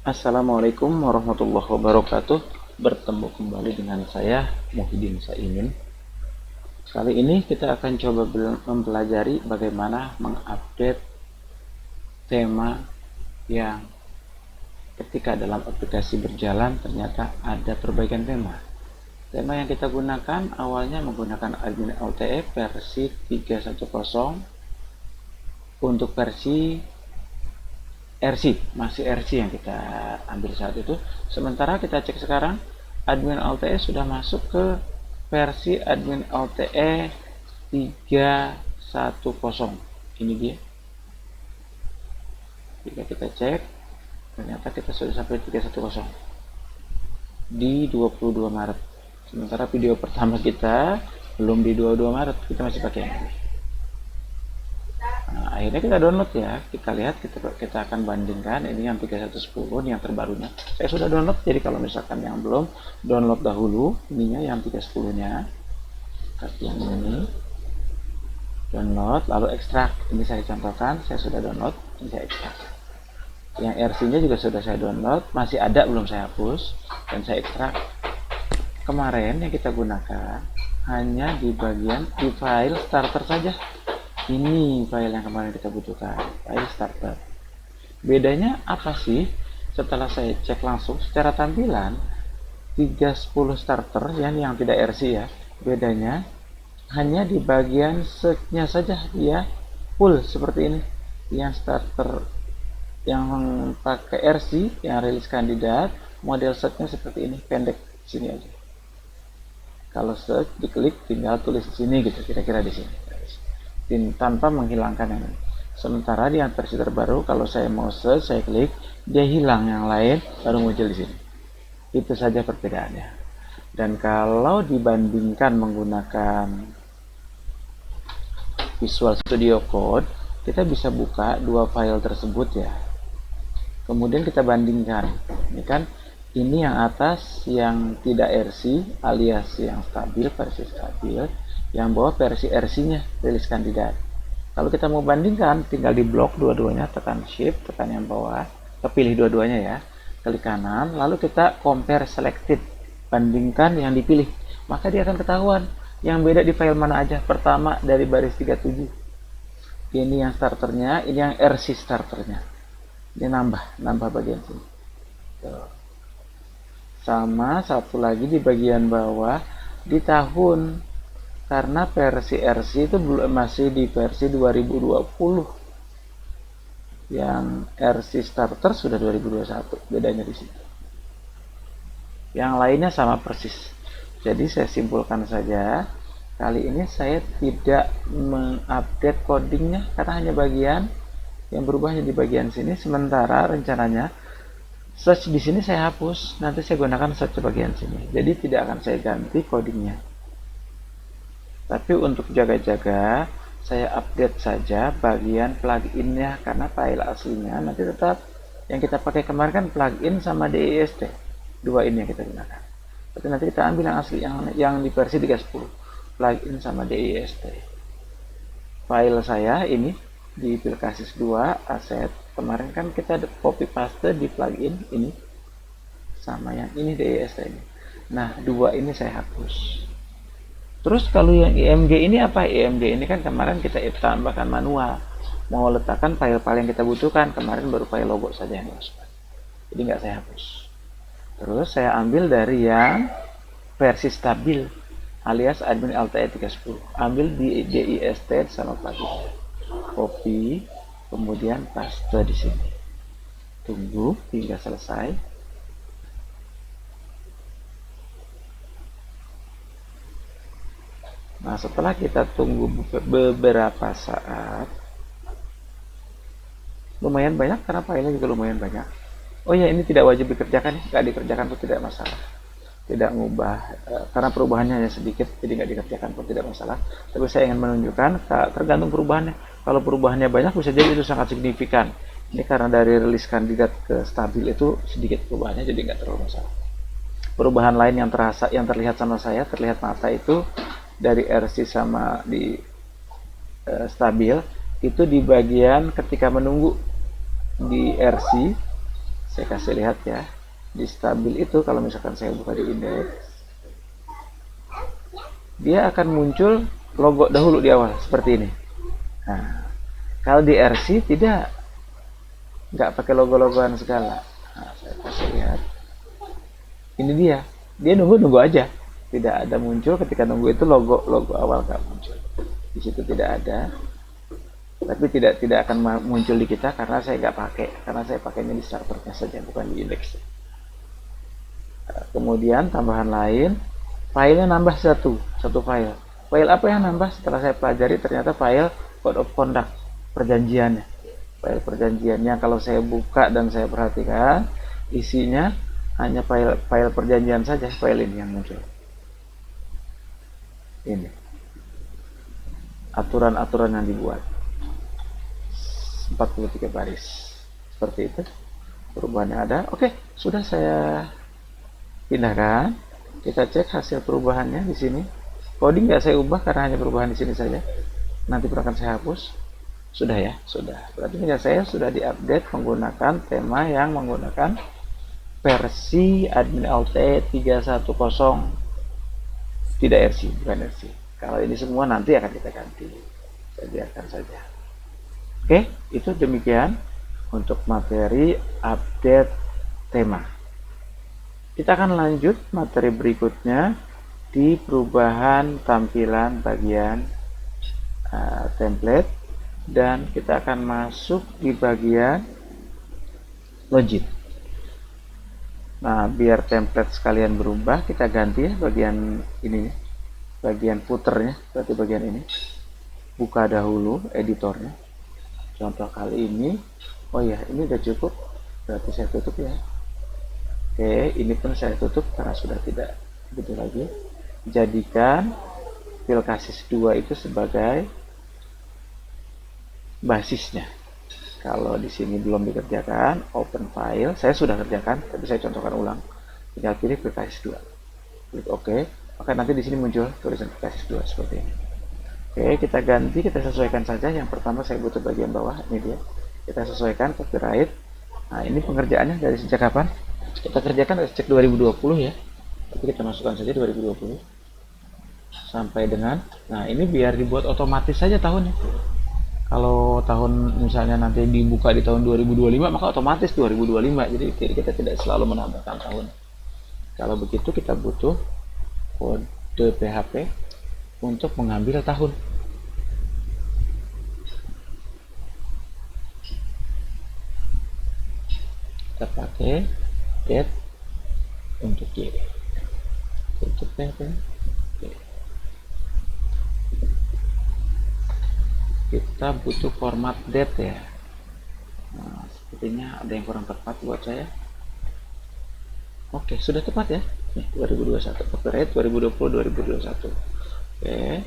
Assalamualaikum warahmatullahi wabarakatuh. Bertemu kembali dengan saya Muhyiddin Saimin. Kali ini kita akan coba mempelajari bagaimana mengupdate tema yang ketika dalam aplikasi berjalan ternyata ada perbaikan tema. Tema yang kita gunakan awalnya menggunakan admin LTE versi 3.1.0. Untuk versi RC, masih RC yang kita ambil saat itu. Sementara kita cek sekarang, admin LTE sudah masuk ke versi admin LTE 3.1.0. Ini dia. Jika kita cek, ternyata kita sudah sampai 3.1.0 di 22 Maret. Sementara video pertama kita belum di 22 Maret, kita masih pakai ini. Nah, akhirnya kita download ya, kita lihat, kita akan bandingkan. Ini yang 3.1.10, ini yang terbarunya. Saya sudah download, jadi kalau misalkan yang belum, download dahulu ininya yang 3.10 nya, yang ini download, lalu ekstrak. Ini saya contohkan, saya sudah download, ini saya ekstrak. Yang RC nya juga sudah saya download, masih ada, belum saya hapus, dan saya ekstrak. Kemarin yang kita gunakan hanya di bagian di file starter saja. Ini file yang kemarin kita butuhkan, file starter. Bedanya apa sih? Setelah saya cek langsung secara tampilan 3.10 starter yang tidak RC ya, bedanya hanya di bagian setnya saja dia full seperti ini. Yang starter yang pakai RC yang rilis kandidat, model setnya seperti ini, pendek sini aja. Kalau search diklik tinggal tulis di sini gitu, kira-kira di sini, tanpa menghilangkan yang ini. Sementara di yang versi terbaru, kalau saya mau search, saya klik, dia hilang yang lain, baru muncul di sini. Itu saja perbedaannya. Dan kalau dibandingkan menggunakan Visual Studio Code, kita bisa buka dua file tersebut ya. Kemudian kita bandingkan. Ini kan, ini yang atas yang tidak RC alias yang stabil, versi stabil. Yang bawah versi RC-nya, rilis kandidat. Kalau kita mau bandingkan, tinggal di blok dua-duanya, tekan shift, tekan yang bawah, kepilih dua-duanya ya, klik kanan, lalu kita compare selected, bandingkan yang dipilih, maka dia akan ketahuan yang beda di file mana aja. Pertama dari baris 37, ini yang starternya, ini yang RC starternya, dia nambah bagian sini. Sama satu lagi di bagian bawah, di tahun, karena versi RC itu masih di versi 2020, yang RC starter sudah 2021, bedanya di sini. Yang lainnya sama persis. Jadi saya simpulkan saja, kali ini saya tidak mengupdate codingnya karena hanya bagian yang berubahnya di bagian sini. Sementara rencananya search di sini saya hapus, nanti saya gunakan search di bagian sini. Jadi tidak akan saya ganti codingnya. Tapi untuk jaga-jaga, saya update saja bagian plugin-nya, karena file aslinya nanti tetap yang kita pakai kemarin kan plugin sama DIST. Dua ini yang kita gunakan. Tapi nanti kita ambil yang asli, yang di versi 3.10, plugin sama DIST. File saya ini di Pilkasis 2 aset. Kemarin kan kita copy paste di plugin ini sama yang ini DIST ini. Nah, dua ini saya hapus. Terus kalau yang IMG ini apa? IMG ini kan kemarin kita tambahkan manual. Mau letakkan file-file yang kita butuhkan. Kemarin baru file logo saja yang dimasukkan. Jadi nggak saya hapus. Terus saya ambil dari yang versi stabil alias admin LTE 3.10. Ambil di DIST sama plugin. Copy, kemudian paste di sini. Tunggu hingga selesai. Nah, setelah kita tunggu beberapa saat, lumayan banyak karena filenya juga lumayan banyak. Oh ya, ini tidak wajib dikerjakan, nggak dikerjakan pun tidak masalah. Tidak ngubah, karena perubahannya hanya sedikit, jadi nggak dikerjakan pun tidak masalah. Tapi saya ingin menunjukkan, tergantung perubahannya. Kalau perubahannya banyak, bisa jadi itu sangat signifikan. Ini karena dari rilis kandidat ke stabil itu sedikit perubahannya, jadi nggak terlalu masalah. Perubahan lain yang terlihat sama saya, terlihat mata itu, dari RC sama di stabil itu di bagian ketika menunggu di RC Saya kasih lihat ya, di stabil itu kalau misalkan saya buka di indeks, dia akan muncul logo dahulu di awal seperti ini. Nah, kalau di RC tidak, nggak pakai logo-logoan segala. Nah, saya kasih lihat, ini dia nunggu aja, tidak ada muncul. Ketika nunggu itu logo awal nggak muncul, di situ tidak ada, tapi tidak akan muncul di kita karena saya nggak pakai, karena saya pakainya di starternya saja, bukan di indeks. Kemudian tambahan lain, filenya nambah satu file. File apa yang nambah? Setelah saya pelajari, ternyata file code of conduct, perjanjiannya. File perjanjiannya kalau saya buka dan saya perhatikan, isinya hanya file perjanjian saja, file ini yang muncul. Ini aturan-aturan yang dibuat 43 baris seperti itu, perubahannya ada. Oke, sudah saya pindahkan. Kita cek hasil perubahannya di sini. Coding nggak saya ubah karena hanya perubahan di sini saja. Nanti akan saya hapus. Sudah ya, sudah. Berarti punya saya sudah diupdate menggunakan tema yang menggunakan versi admin alt 310, tidak RC, bukan RC. Kalau ini semua nanti akan kita ganti. Saya biarkan saja. Oke, itu demikian untuk materi update tema. Kita akan lanjut materi berikutnya di perubahan tampilan bagian template, dan kita akan masuk di bagian login. Nah, biar template sekalian berubah, kita ganti ya bagian ini, bagian footernya, berarti bagian ini. Buka dahulu editornya. Contoh kali ini, oh ya, ini udah cukup, berarti saya tutup ya. Oke, ini pun saya tutup karena sudah tidak begitu lagi. Jadikan file kasis 2 itu sebagai basisnya. Kalau di sini belum dikerjakan, open file, saya sudah kerjakan, tapi saya contohkan ulang. Tinggal pilih file kasis 2. Klik OK, maka nanti di sini muncul tulisan file kasis 2 seperti ini. Oke, kita ganti, kita sesuaikan saja. Yang pertama saya butuh bagian bawah, ini dia. Kita sesuaikan copyright. Nah, ini pengerjaannya dari sejak kapan? Kita kerjakan dari sejak 2020 ya. Tapi kita masukkan saja 2020 sampai dengan, nah ini biar dibuat otomatis saja tahunnya. Kalau tahun misalnya nanti dibuka di tahun 2025, maka otomatis 2025. Jadi kita tidak selalu menambahkan tahun. Kalau begitu kita butuh kode PHP untuk mengambil tahun. Kita pakai get untuk year. Tutup PHP. Kita butuh format date ya. Nah, sepertinya ada yang kurang tepat buat saya. Oke, sudah tepat ya. Nih, 2021, copyright 2020-2021. Oke,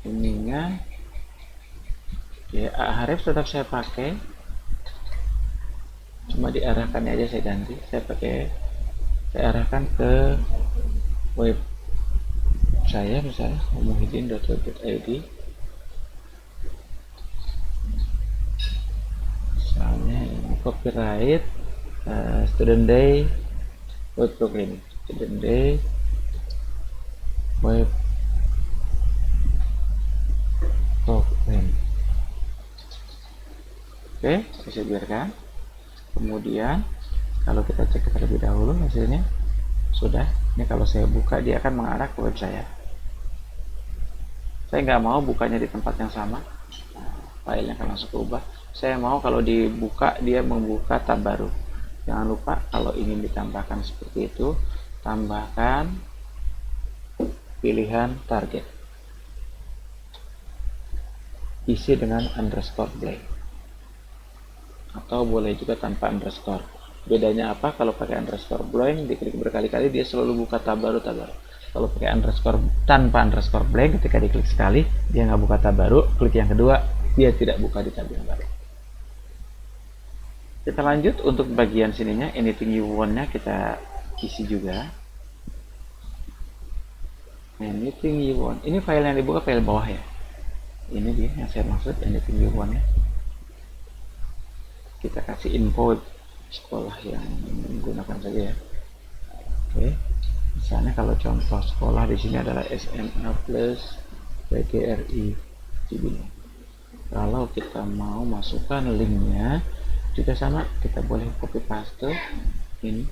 ininya ya, href tetap saya pakai, cuma diarahkannya aja saya ganti. Saya arahkan ke web saya, misalnya muhyiddin.web.id, misalnya ini copyright student day web program, student day web program. Oke, bisa biarkan. Kemudian kalau kita cek terlebih dahulu hasilnya sudah. Ini kalau saya buka, dia akan mengarah ke web saya. Saya nggak mau bukanya di tempat yang sama, filenya akan langsung berubah. Saya mau kalau dibuka dia membuka tab baru. Jangan lupa kalau ingin ditambahkan seperti itu, tambahkan pilihan target, isi dengan underscore blank, atau boleh juga tanpa underscore. Bedanya apa? Kalau pakai underscore blank, diklik berkali-kali dia selalu buka tab baru. Kalau pakai underscore tanpa underscore blank, ketika diklik sekali dia nggak buka tab baru, klik yang kedua dia tidak buka di tab yang baru. Kita lanjut untuk bagian sininya, anything you want-nya kita isi juga. Anything you want, ini file yang dibuka file bawah ya. Ini dia yang saya maksud, anything you want-nya. Kita kasih info sekolah yang menggunakan saja ya. Oke, misalnya kalau contoh sekolah di sini adalah SMA plus PGRI Cibinong. Kalau kita mau masukkan linknya juga sama, kita boleh copy paste ini.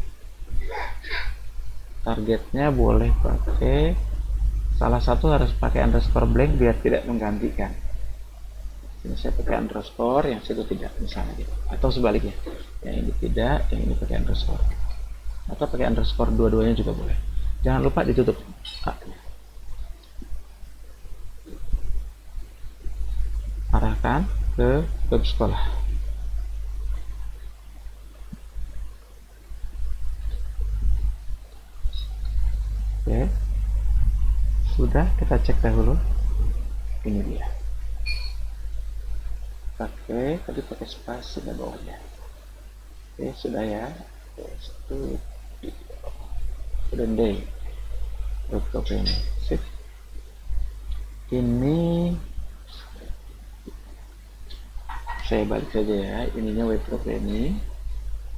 Targetnya boleh pakai salah satu, harus pakai underscore blank biar tidak menggantikan. Ini saya pakai underscore, yang situ tidak, misalnya gitu. Atau sebaliknya, yang ini tidak, yang ini pakai underscore. Atau pakai underscore dua-duanya juga boleh. Jangan lupa ditutup A-nya. Arahkan ke web sekolah. Oke, sudah, kita cek dahulu. Ini dia. Tadi pakai spasi di bawahnya. Oke, sudah ya. Student day. ini. Sip. Ini saya balik saja ya. Ininya web programming.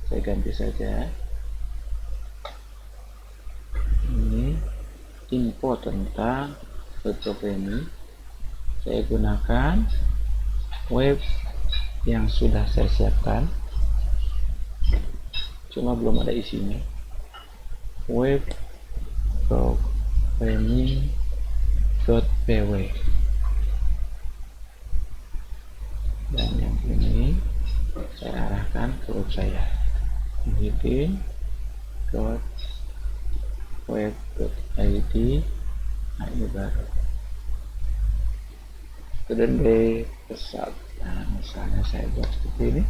Saya ganti saja. Ini info tentang web programming. Saya gunakan web yang sudah saya siapkan, cuma belum ada isinya. Web programming.pw, dan yang ini saya arahkan ke web saya, web.id. Nah, ini baru student day pesat. Nah, misalnya saya buat seperti ini,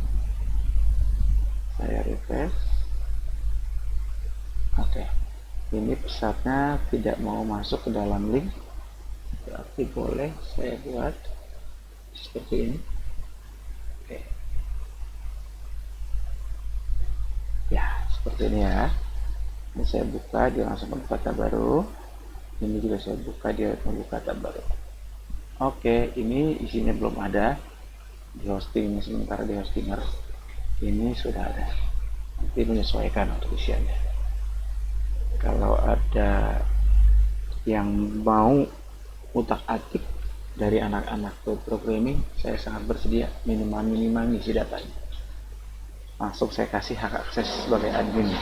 saya refresh. Oke, ini pesatnya tidak mau masuk ke dalam link, berarti boleh saya buat seperti ini. Oke, ya seperti ini ya. Ini saya buka, dia langsung membuka tab baru. Ini juga saya buka, dia membuka tab baru. Oke, ini isinya belum ada di hosting, sementara di hostinger ini sudah ada. Nanti menyesuaikan untuk isiannya. Kalau ada yang mau utak-atik dari anak-anak programming, saya sangat bersedia minimal ngisi datanya. Langsung saya kasih hak akses sebagai admin.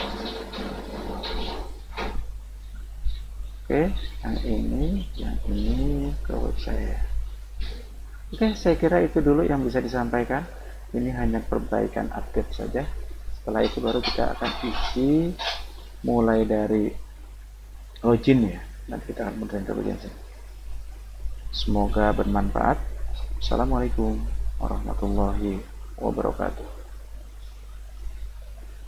Oke, yang ini ke web saya. Oke, saya kira itu dulu yang bisa disampaikan. Ini hanya perbaikan update saja. Setelah itu baru kita akan isi mulai dari login ya. Nanti kita akan mulai ke bagian sini. Semoga bermanfaat. Assalamualaikum warahmatullahi wabarakatuh.